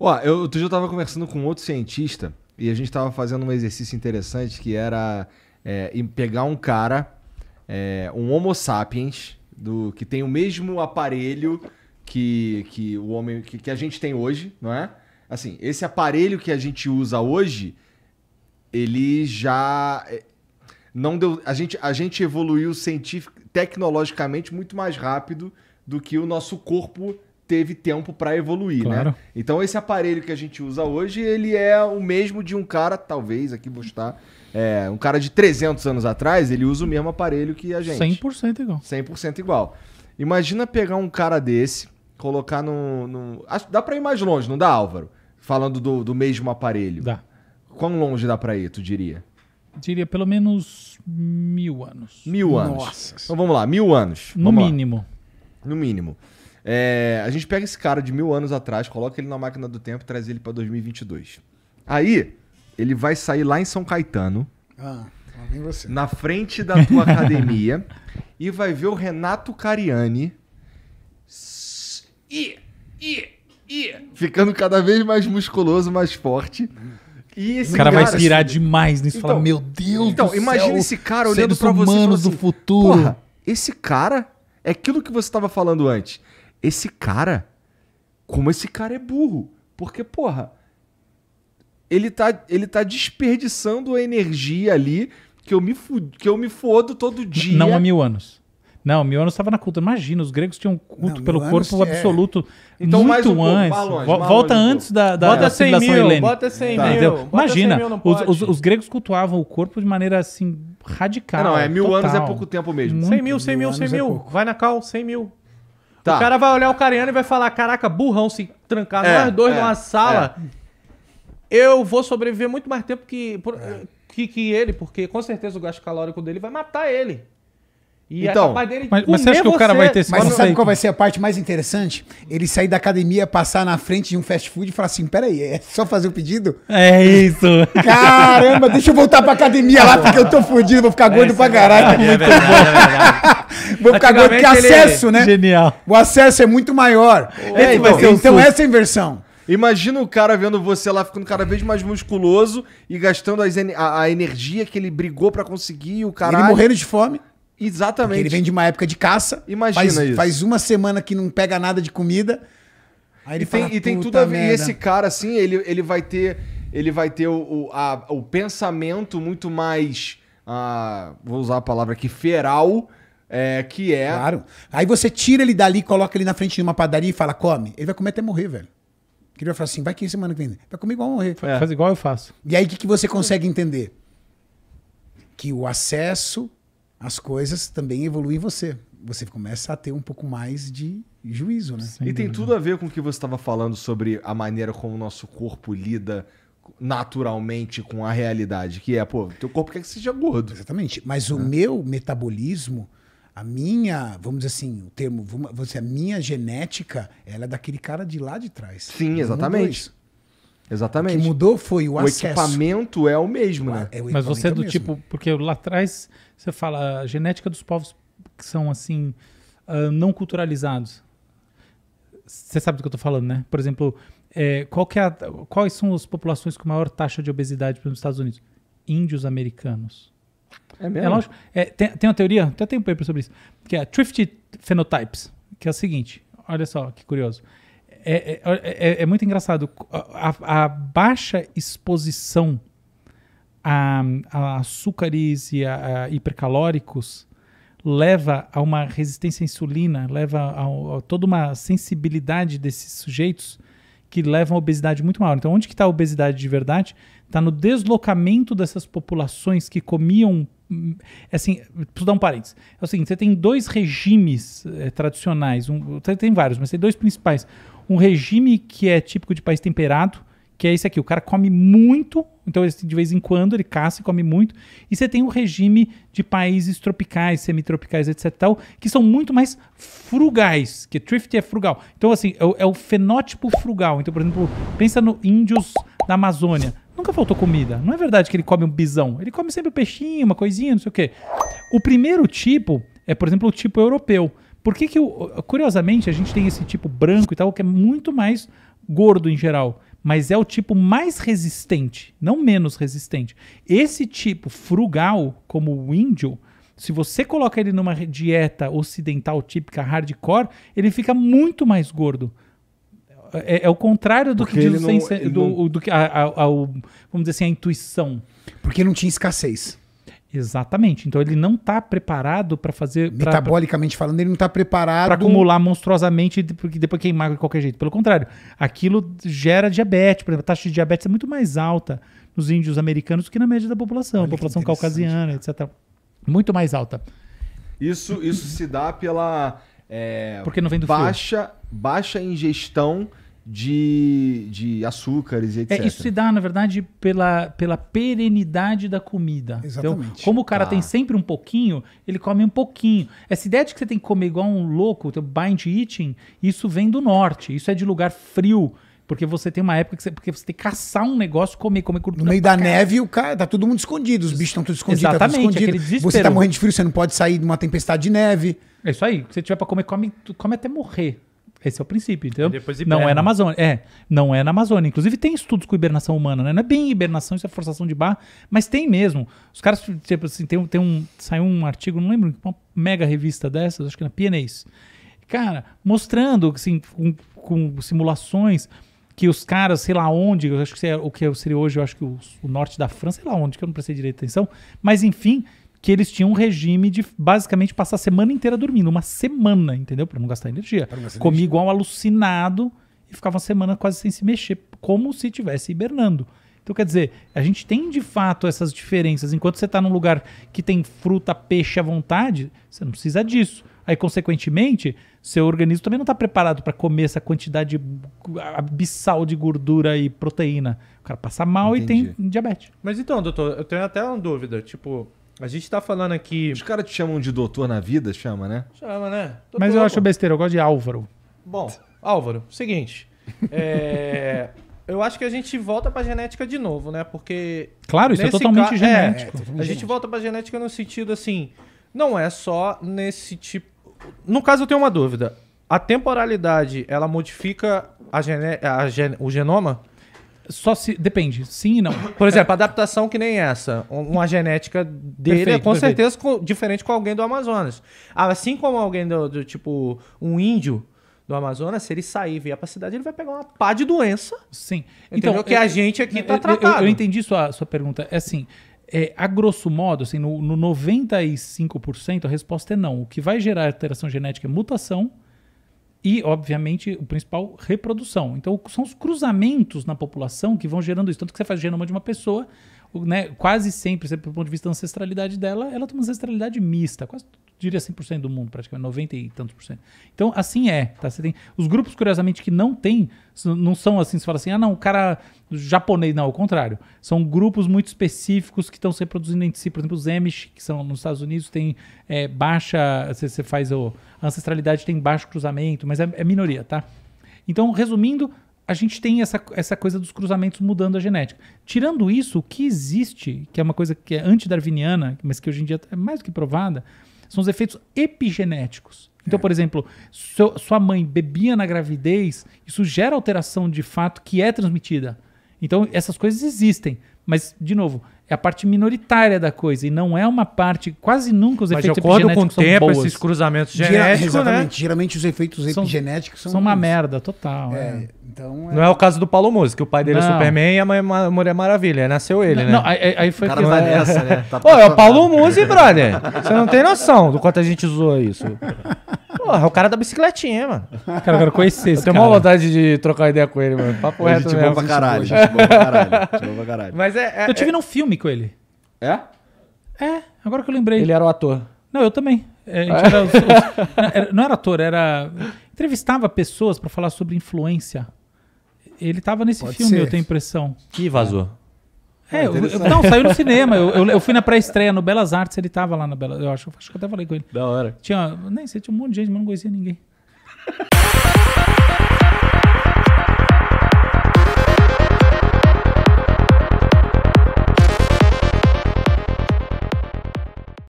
Ó, outro dia eu tava conversando com outro cientista e a gente tava fazendo um exercício interessante que era pegar um cara, um Homo sapiens, que tem o mesmo aparelho que o homem que a gente tem hoje, não é? Assim, esse aparelho que a gente usa hoje, ele já não deu. A gente evoluiu tecnologicamente muito mais rápido do que o nosso corpo teve tempo para evoluir, claro, né? Então esse aparelho que a gente usa hoje, ele é o mesmo de um cara, talvez, aqui vou estar, um cara de 300 anos atrás, ele usa o mesmo aparelho que a gente. 100% igual. 100% igual. Imagina pegar um cara desse, colocar dá pra ir mais longe, não dá, Álvaro? Falando do mesmo aparelho. Dá. Quão longe dá pra ir, tu diria? Diria pelo menos 1000 anos. 1000 anos. Nossa. Então vamos lá, 1000 anos. No mínimo. No mínimo. A gente pega esse cara de 1000 anos atrás, coloca ele na máquina do tempo e traz ele pra 2022. Aí, ele vai sair lá em São Caetano, Lá vem você. na frente da tua academia, e vai ver o Renato Cariani ficando cada vez mais musculoso, mais forte. E esse O cara vai cara, pirar demais nisso. Então, Fala, meu Deus Então, do céu, imagina esse cara olhando seres pra você e humanos falando do assim, futuro. Porra, esse cara é aquilo que você tava falando antes. Esse cara, como esse cara é burro. Porque, porra, ele tá desperdiçando a energia ali que eu me fodo todo dia. Não há 1000 anos. Não, 1000 anos estava na cultura. Imagina, os gregos tinham culto Não, pelo 1000 corpo anos, absoluto Então, muito mais um pouco, antes. mais longe, Volta mais longe um antes da Bota 100 civilização mil, helênica. bota 100 Tá. mil. Entendeu? bota Imagina, 100 mil, não os pode. gregos cultuavam o corpo de maneira assim radical. Não, 1000 anos é total. pouco tempo mesmo. 100 mil, 100 mil, 1000 100 anos é mil. pouco. Vai na cal, 100 mil. Tá. O cara vai olhar o Cariano e vai falar, caraca, burrão, se trancar É, nós dois é, numa sala, eu vou sobreviver muito mais tempo que ele, porque com certeza o gasto calórico dele vai matar ele. E Então, é capaz dele mas comer você acha que o cara vai ter esse Mas você conceito? sabe qual vai ser a parte mais interessante? Ele sair da academia, passar na frente de um fast food e falar assim, peraí, é só fazer o pedido? É isso. Caramba, deixa eu voltar pra academia lá, porque eu tô fudido, vou ficar gordo pra caralho. É verdade. Vou ficar gordo, porque Antigamente ele- acesso, né? Genial. O acesso é muito maior. Esse vai ser o Então SUS. essa é a inversão. Imagina o cara vendo você lá ficando cada vez mais musculoso e gastando a energia que ele brigou pra conseguir e o caralho. Ele morrendo de fome, porque Exatamente. ele vem de uma época de caça. Imagina isso. Faz uma semana que não pega nada de comida. Aí ele fala, E tem "Puta tudo a ver. E merda." esse cara, assim, ele vai ter o pensamento muito mais. Vou usar a palavra aqui, feral. Que é. Claro. Aí você tira ele dali, coloca ele na frente de uma padaria e fala, come. Ele vai comer até morrer, velho. Ele vai falar assim, vai que semana que vem. Vai comer igual morrer. Faz igual eu faço. E aí o que você consegue entender? Que o acesso às coisas também evolui em você. Você começa a ter um pouco mais de juízo, né? E tem tudo a ver com o que você estava falando sobre a maneira como o nosso corpo lida naturalmente com a realidade. Que é, pô, teu corpo quer que seja gordo. Exatamente. Mas o meu metabolismo, a minha, vamos dizer assim, o termo, vamos dizer, a minha genética, ela é daquele cara de lá de trás. Sim, Não mudou exatamente. isso. O Exatamente. que mudou foi o O acesso. equipamento é o mesmo, né? É, o Mas você é equipamento do mesmo. tipo... Porque lá atrás você fala a genética dos povos que são assim, não culturalizados. Você sabe do que eu tô falando, né? Por exemplo, quais são as populações com maior taxa de obesidade nos Estados Unidos? Índios americanos. É mesmo? É lógico. Tem uma teoria, até tem um paper sobre isso, que é Thrifty Phenotypes, que é o seguinte, olha só que curioso. É muito engraçado. A baixa exposição a açúcares e a hipercalóricos leva a uma resistência à insulina, leva a toda uma sensibilidade desses sujeitos que levam a obesidade muito maior. Então, onde que está a obesidade de verdade? Está no deslocamento dessas populações que comiam... Assim, preciso dar um parênteses. É o seguinte, você tem dois regimes tradicionais, tem vários, mas tem dois principais. Um regime que é típico de país temperado, que é esse aqui, o cara come muito, então de vez em quando ele caça e come muito, e você tem um regime de países tropicais, semitropicais, etc. tal, que são muito mais frugais, que thrifty é frugal. Então, assim, é o fenótipo frugal. Então, por exemplo, pensa no índios da Amazônia. Nunca faltou comida. Não é verdade que ele come um bisão. Ele come sempre um peixinho, uma coisinha, não sei o quê. O primeiro tipo é, por exemplo, o tipo europeu. Por que curiosamente, a gente tem esse tipo branco e tal, que é muito mais gordo em geral, mas é o tipo mais resistente, não menos resistente. Esse tipo frugal, como o índio, se você coloca ele numa dieta ocidental típica hardcore, ele fica muito mais gordo. É o contrário do Porque que ele diz não- ele não- do que vamos dizer assim, a intuição. Porque não tinha escassez. Exatamente. Então ele não está preparado para fazer Metabolicamente falando, ele não está preparado. para acumular monstruosamente e depois queimar de qualquer jeito. Pelo contrário, aquilo gera diabetes. Por exemplo, a taxa de diabetes é muito mais alta nos índios americanos do que na média da população. Olha que População interessante, caucasiana, etc. Muito mais alta. Isso se dá pela Porque não vem do frio. baixa ingestão de açúcares e etc. Isso se dá, na verdade, pela perenidade da comida. Exatamente. Então, como o cara Tá. tem sempre um pouquinho, ele come um pouquinho. Essa ideia de que você tem que comer igual um louco, o bind eating, isso vem do norte. Isso é de lugar frio. Porque você tem uma época porque você tem que caçar um negócio, comer gordura. No meio da pra caralho. neve, o cara tá todo mundo escondido. Os bichos estão todos escondidos. Exatamente, tá tudo escondido. aquele desespero. Você tá morrendo de frio, você não pode sair de uma tempestade de neve. É isso aí. Se você tiver pra comer, come até morrer. Esse é o princípio, entendeu? E depois Não hiberna. é na Amazônia. Não é na Amazônia. Inclusive tem estudos com hibernação humana, né? Não é bem hibernação, isso é forçação de barra, mas tem mesmo. Os caras, tipo assim, saiu um artigo, não lembro, uma mega revista dessas, acho que na PNAs. Cara, mostrando, assim, com simulações que os caras, sei lá onde, eu acho que o que seria hoje, eu acho que o norte da França, sei lá onde, que eu não prestei direito atenção, mas enfim, que eles tinham um regime de basicamente passar a semana inteira dormindo, uma semana, entendeu? Pra não gastar energia. Pra não gastar Comia energia. igual um alucinado e ficava uma semana quase sem se mexer, como se estivesse hibernando. Então, quer dizer, a gente tem de fato essas diferenças. Enquanto você está num lugar que tem fruta, peixe à vontade, você não precisa disso. Aí, consequentemente, seu organismo também não está preparado para comer essa quantidade abissal de gordura e proteína. O cara passa mal Entendi. e tem diabetes. Mas então, doutor, eu tenho até uma dúvida. Tipo, a gente tá falando aqui... Os caras te chamam de doutor na vida, chama, né? Chama, né? Mas eu Doutor, acho besteira, eu gosto de Álvaro. Bom, Álvaro, seguinte. Eu acho que a gente volta pra genética de novo, né? Porque... Claro, isso é nesse totalmente ca- genético. totalmente A gente genético. volta pra genética no sentido assim... Não é só nesse tipo... No caso, eu tenho uma dúvida. A temporalidade, ela modifica o genoma? Só se... Depende, sim e não. Por exemplo, a adaptação que nem essa. Uma genética dele é Perfeito, com perfeito. certeza diferente com alguém do Amazonas. Assim como alguém do tipo, um índio do Amazonas, se ele sair e vier pra cidade, ele vai pegar uma pá de doença. Sim. Entendeu? Que a gente aqui tá eu tratado. entendi sua pergunta. É assim, a grosso modo, assim, no 95% a resposta é não. O que vai gerar alteração genética é mutação e, obviamente, o principal, reprodução. Então, são os cruzamentos na população que vão gerando isso. Tanto que você faz o genoma de uma pessoa, né, quase sempre, do ponto de vista da ancestralidade dela, ela tem uma ancestralidade mista, quase diria 100% do mundo, praticamente 90 e tantos por cento. Então, assim tá? Você tem os grupos, curiosamente, que não tem, não são assim, você fala assim, o cara japonês, não, ao contrário. São grupos muito específicos que estão se reproduzindo entre si. Por exemplo, os Amish, que são nos Estados Unidos, tem baixa, você faz a ancestralidade tem baixo cruzamento, mas é minoria, tá? Então, resumindo, a gente tem essa coisa dos cruzamentos mudando a genética. Tirando isso, o que existe, que é uma coisa que é antidarwiniana, mas que hoje em dia é mais do que provada, são os efeitos epigenéticos. Então, por exemplo, sua mãe bebia na gravidez, isso gera alteração de fato que é transmitida. Então, essas coisas existem. Mas, de novo, é a parte minoritária da coisa e não é uma parte... Quase nunca os Mas de efeitos acordo com o epigenéticos são tempo, boas. esses cruzamentos genéticos, né? Exatamente. Geralmente os efeitos São- epigenéticos são... São uma merda total. Então, Não é o caso do Paulo Musi, que o pai dele é Não. Superman e a mãe é Mulher Maravilha. Nasceu ele, né? Não, aí foi O cara que- vai nessa, né? Tá Ô, é o Paulo Musi, brother. Você não tem noção do quanto a gente usou isso. Porra, é o cara da bicicletinha, mano. Cara, eu quero conhecer Eu esse tenho cara. uma vontade de trocar ideia com ele, mano. Papo reto Gente boa mesmo. pra caralho, gente boa pra caralho. Gente boa pra caralho. Mas Eu tive num filme com ele. É? Agora que eu lembrei. Ele era o ator. Não, eu também. A gente não era ator, entrevistava pessoas pra falar sobre influência. Ele tava nesse Pode filme, ser. eu tenho a impressão. Que vazou. Não, saiu no cinema. Eu fui na pré-estreia no Belas Artes, ele tava lá na Belas. Eu acho que eu até falei com ele. Da hora. Nem sei, tinha um monte de gente, mas não conhecia ninguém.